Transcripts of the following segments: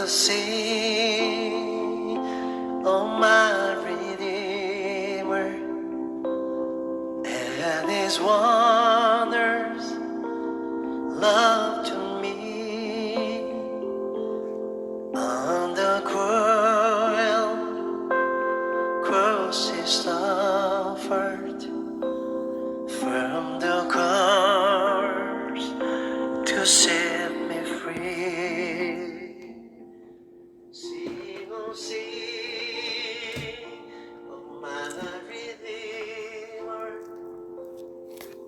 see, oh my Redeemer, and His wonders love to me on the cruel cross He suffered from the curse to set me free. Sing, oh sing, oh my Redeemer,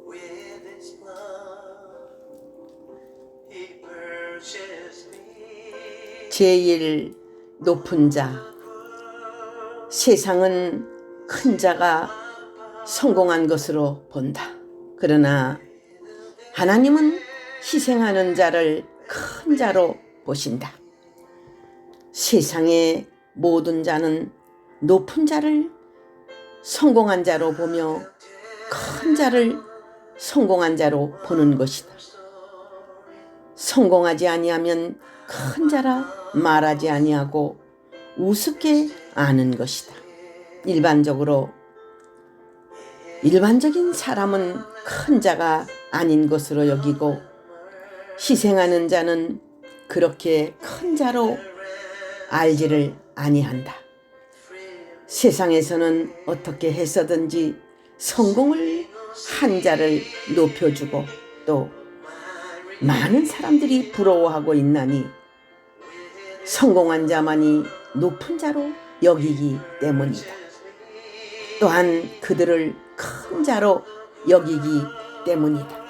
with His blood He purchased me. 제일 높은 자. 세상은 큰 자가 성공한 것으로 본다. 그러나 하나님은 희생하는 자를 큰 자로 보신다. 세상의 모든 자는 높은 자를 성공한 자로 보며 큰 자를 성공한 자로 보는 것이다. 성공하지 아니하면 큰 자라 말하지 아니하고 우습게 아는 것이다. 일반적인 사람은 큰 자가 아닌 것으로 여기고 희생하는 자는 그렇게 큰 자로 알지를 아니한다. 세상에서는 어떻게 해서든지 성공을 한 자를 높여주고 또 많은 사람들이 부러워하고 있나니 성공한 자만이 높은 자로 여기기 때문이다. 또한 그들을 큰 자로 여기기 때문이다.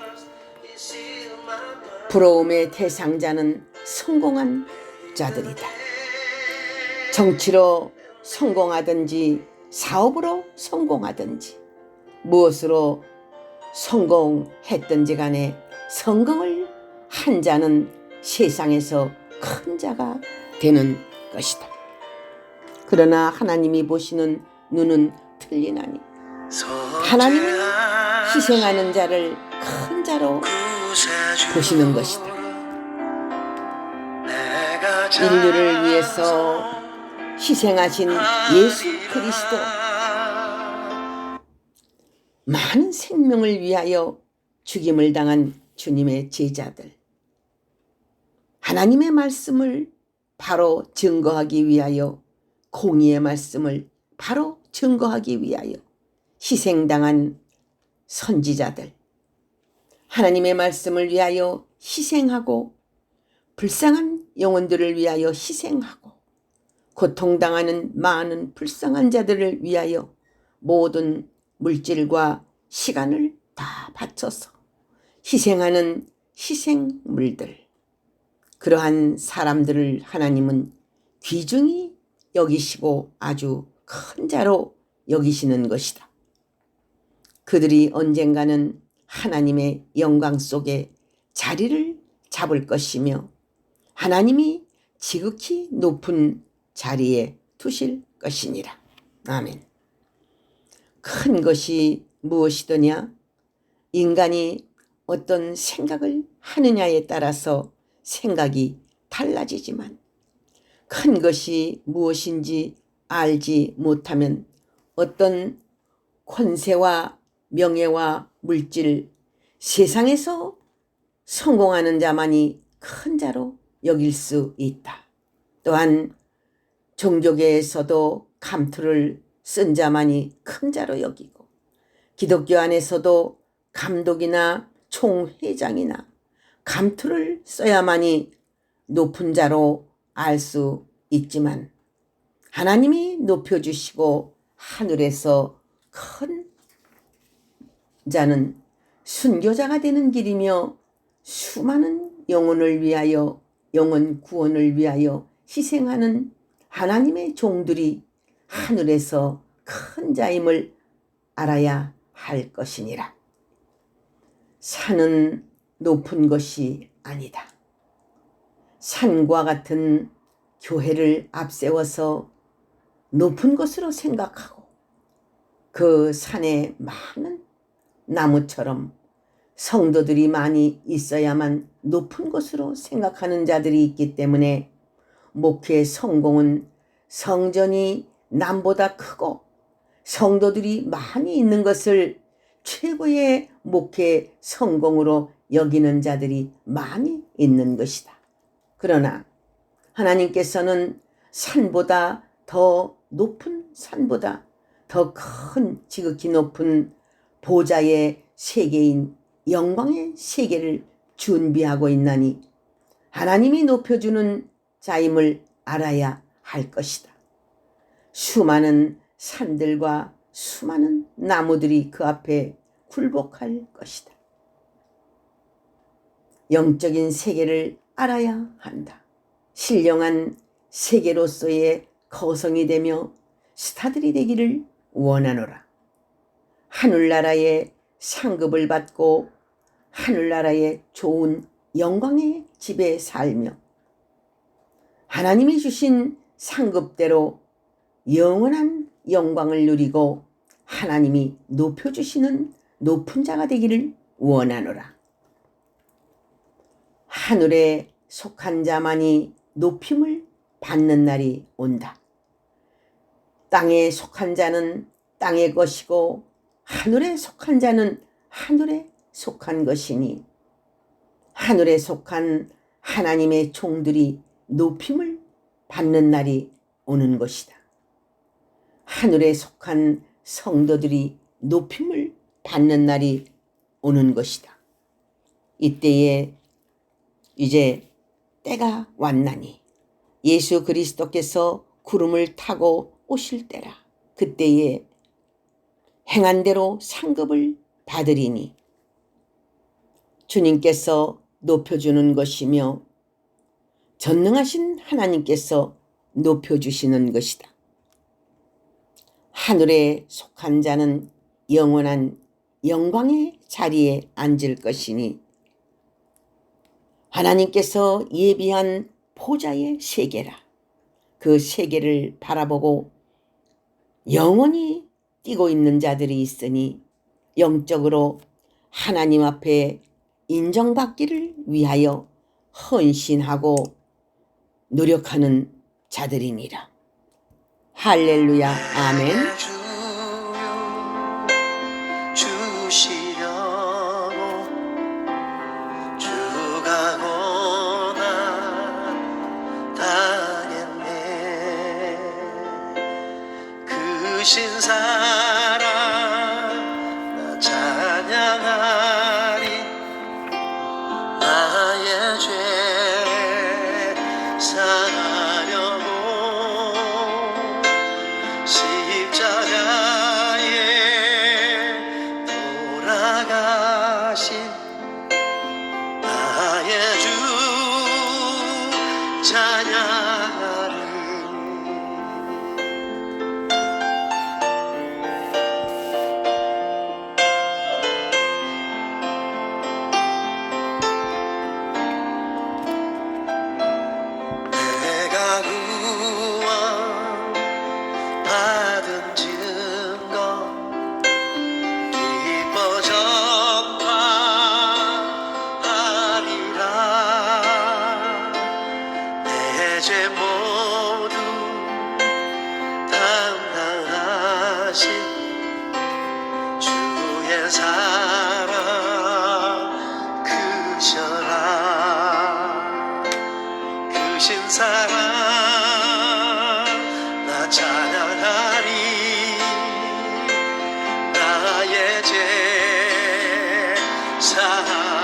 부러움의 대상자는 성공한 자들이다. 정치로 성공하든지 사업으로 성공하든지 무엇으로 성공했든지 간에 성공을 한 자는 세상에서 큰 자가 되는 것이다. 그러나 하나님이 보시는 눈은 틀리나니 하나님은 희생하는 자를 큰 자로 보시는 것이다. 인류를 위해서 희생하신 예수 그리스도, 많은 생명을 위하여 죽임을 당한 주님의 제자들, 하나님의 말씀을 바로 증거하기 위하여, 공의의 말씀을 바로 증거하기 위하여 희생당한 선지자들, 하나님의 말씀을 위하여 희생하고 불쌍한 영혼들을 위하여 희생하고 고통당하는 많은 불쌍한 자들을 위하여 모든 물질과 시간을 다 바쳐서 희생하는 희생물들, 그러한 사람들을 하나님은 귀중히 여기시고 아주 큰 자로 여기시는 것이다. 그들이 언젠가는 하나님의 영광 속에 자리를 잡을 것이며 하나님이 지극히 높은 자리에 두실 것이니라. 아멘. 큰 것이 무엇이더냐? 인간이 어떤 생각을 하느냐에 따라서 생각이 달라지지만 큰 것이 무엇인지 알지 못하면 어떤 권세와 명예와 물질, 세상에서 성공하는 자만이 큰 자로 여길 수 있다. 또한 종교계에서도 감투를 쓴 자만이 큰 자로 여기고 기독교 안에서도 감독이나 총회장이나 감투를 써야만이 높은 자로 알 수 있지만 하나님이 높여주시고 하늘에서 큰 자는 순교자가 되는 길이며 수많은 영혼을 위하여, 영혼 구원을 위하여 희생하는 하나님의 종들이 하늘에서 큰 자임을 알아야 할 것이니라. 산은 높은 것이 아니다. 산과 같은 교회를 앞세워서 높은 것으로 생각하고 그 산에 많은 나무처럼 성도들이 많이 있어야만 높은 것으로 생각하는 자들이 있기 때문에 목회 성공은 성전이 남보다 크고 성도들이 많이 있는 것을 최고의 목회 성공으로 여기는 자들이 많이 있는 것이다. 그러나 하나님께서는 산보다 더 높은 산보다 더 큰 지극히 높은 보좌의 세계인 영광의 세계를 준비하고 있나니 하나님이 높여주는 자임을 알아야 할 것이다. 수많은 산들과 수많은 나무들이 그 앞에 굴복할 것이다. 영적인 세계를 알아야 한다. 신령한 세계로서의 거성이 되며 스타들이 되기를 원하노라. 하늘나라의 상급을 받고 하늘나라의 좋은 영광의 집에 살며 하나님이 주신 상급대로 영원한 영광을 누리고 하나님이 높여주시는 높은 자가 되기를 원하노라. 하늘에 속한 자만이 높임을 받는 날이 온다. 땅에 속한 자는 땅의 것이고 하늘에 속한 자는 하늘에 속한 것이니 하늘에 속한 하나님의 종들이 높임을 받는 날이 오는 것이다. 하늘에 속한 성도들이 높임을 받는 날이 오는 것이다. 이때에 이제 때가 왔나니 예수 그리스도께서 구름을 타고 오실 때라. 그때에 행한 대로 상급을 받으리니 주님께서 높여주는 것이며 전능하신 하나님께서 높여주시는 것이다. 하늘에 속한 자는 영원한 영광의 자리에 앉을 것이니 하나님께서 예비한 보좌의 세계라. 그 세계를 바라보고 영원히 뛰고 있는 자들이 있으니 영적으로 하나님 앞에 인정받기를 위하여 헌신하고 노력하는 자들이니라. 할렐루야. 아멘. 주시려고 주가 고난 당했네. 그 신사랑 나 찬양하리. 나의 죄 사하려고 십자가에 돌아가신 나의 주 찬양하리. 내가 구원 받은 증거 기뻐 전파하리라. 내 죄 모두 담당하신 주의 사랑 크셔라. 크신 사랑 나 찬양하리. 나의 죄 사하리라.